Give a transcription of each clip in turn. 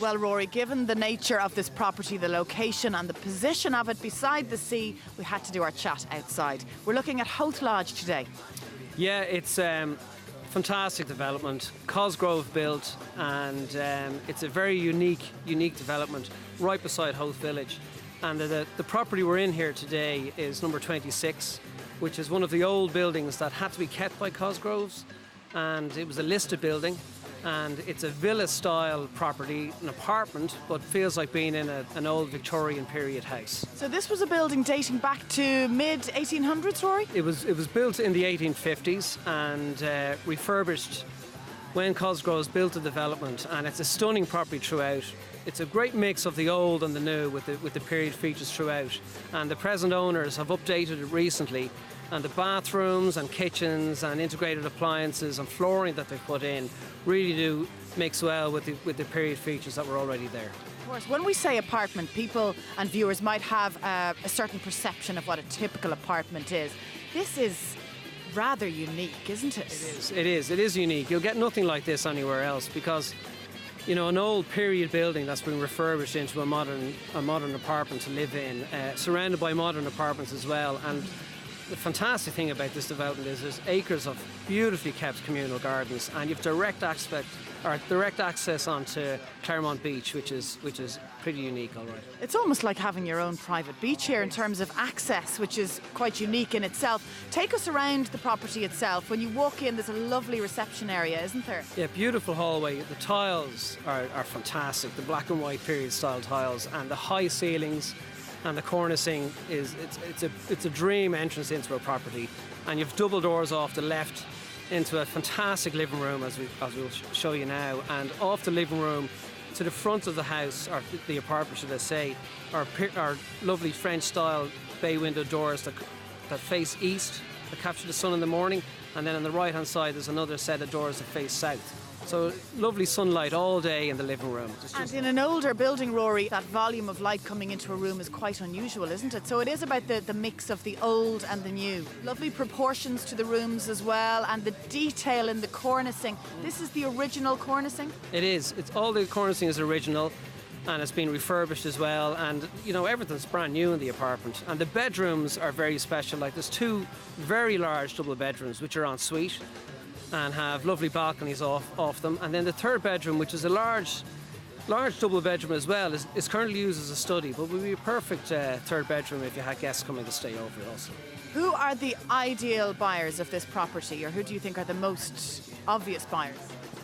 Well, Rory, given the nature of this property, the location and the position of it beside the sea, we had to do our chat outside. We're looking at Howth Lodge today. Yeah, it's fantastic development. Cosgrove built, and it's a very unique development right beside Howth Village. And the property we're in here today is number 26, which is one of the old buildings that had to be kept by Cosgroves, and it was a listed building. And it's a villa-style property, an apartment, but feels like being in an old Victorian period house. So this was a building dating back to mid-1800s, Rory? It was built in the 1850s and refurbished when Cosgroves built the development, and it's a stunning property throughout. It's a great mix of the old and the new with the period features throughout. And the present owners have updated it recently, and the bathrooms and kitchens and integrated appliances and flooring that they've put in really do mix well with the period features that were already there. Of course, when we say apartment, people and viewers might have a certain perception of what a typical apartment is. This is rather unique, isn't it? It is unique. You'll get nothing like this anywhere else because, you know, an old period building that's been refurbished into a modern apartment to live in, surrounded by modern apartments as well. And the fantastic thing about this development is there's acres of beautifully kept communal gardens, and you've direct access onto Claremont Beach, which is pretty unique, all right. It's almost like having your own private beach here in terms of access, which is quite unique in itself. Take us around the property itself. When you walk in, there's a lovely reception area, isn't there? Yeah, beautiful hallway. The tiles are fantastic, the black and white period style tiles, and the high ceilings. And the cornicing it's a dream entrance into a property, and you've double doors off the left into a fantastic living room as we'll show you now, and off the living room to the front of the house, or the apartment should I say, are lovely French style bay window doors that face east, that capture the sun in the morning, and then on the right hand side there's another set of doors that face south. So lovely sunlight all day in the living room. And in an older building, Rory, that volume of light coming into a room is quite unusual, isn't it? So it is about the mix of the old and the new. Lovely proportions to the rooms as well, and the detail in the cornicing. This is the original cornicing? It is. All the cornicing is original, and it's been refurbished as well. And, you know, everything's brand new in the apartment. And the bedrooms are very special. Like, there's two very large double bedrooms, which are en suite, and have lovely balconies off them. And then the third bedroom, which is a large double bedroom as well, is currently used as a study, but would be a perfect third bedroom if you had guests coming to stay over also. Who are the ideal buyers of this property, or who do you think are the most obvious buyers?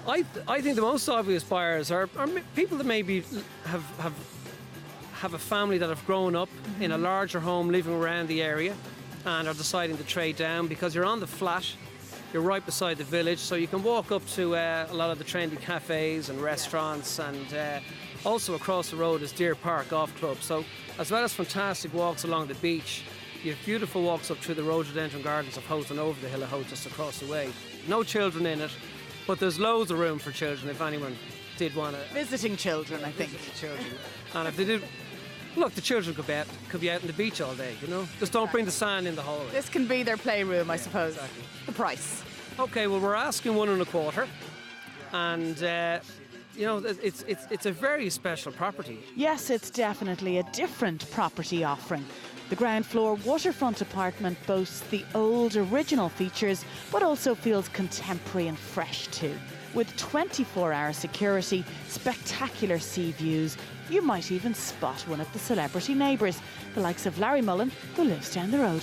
I think the most obvious buyers are people that maybe have a family that have grown up in a larger home living around the area and are deciding to trade down, because you're on the flat. You're right beside the village, so you can walk up to a lot of the trendy cafes and restaurants, and also across the road is Deer Park Golf Club. So as well as fantastic walks along the beach, you have beautiful walks up through the rhododendron gardens of Howth and over the hill of Howth just across the way. No children in it, but there's loads of room for children if anyone did want to. Visiting children, I think. Children. And if they did, look, the children could be out on the beach all day, you know? Just don't bring the sand in the hallway. This can be their playroom, I suppose. Exactly. The price. Okay, well, we're asking 1.25, and you know, it's a very special property. Yes, it's definitely a different property offering. The ground floor waterfront apartment boasts the old original features, but also feels contemporary and fresh too. With 24-hour security, spectacular sea views, you might even spot one of the celebrity neighbours, the likes of Larry Mullen, who lives down the road.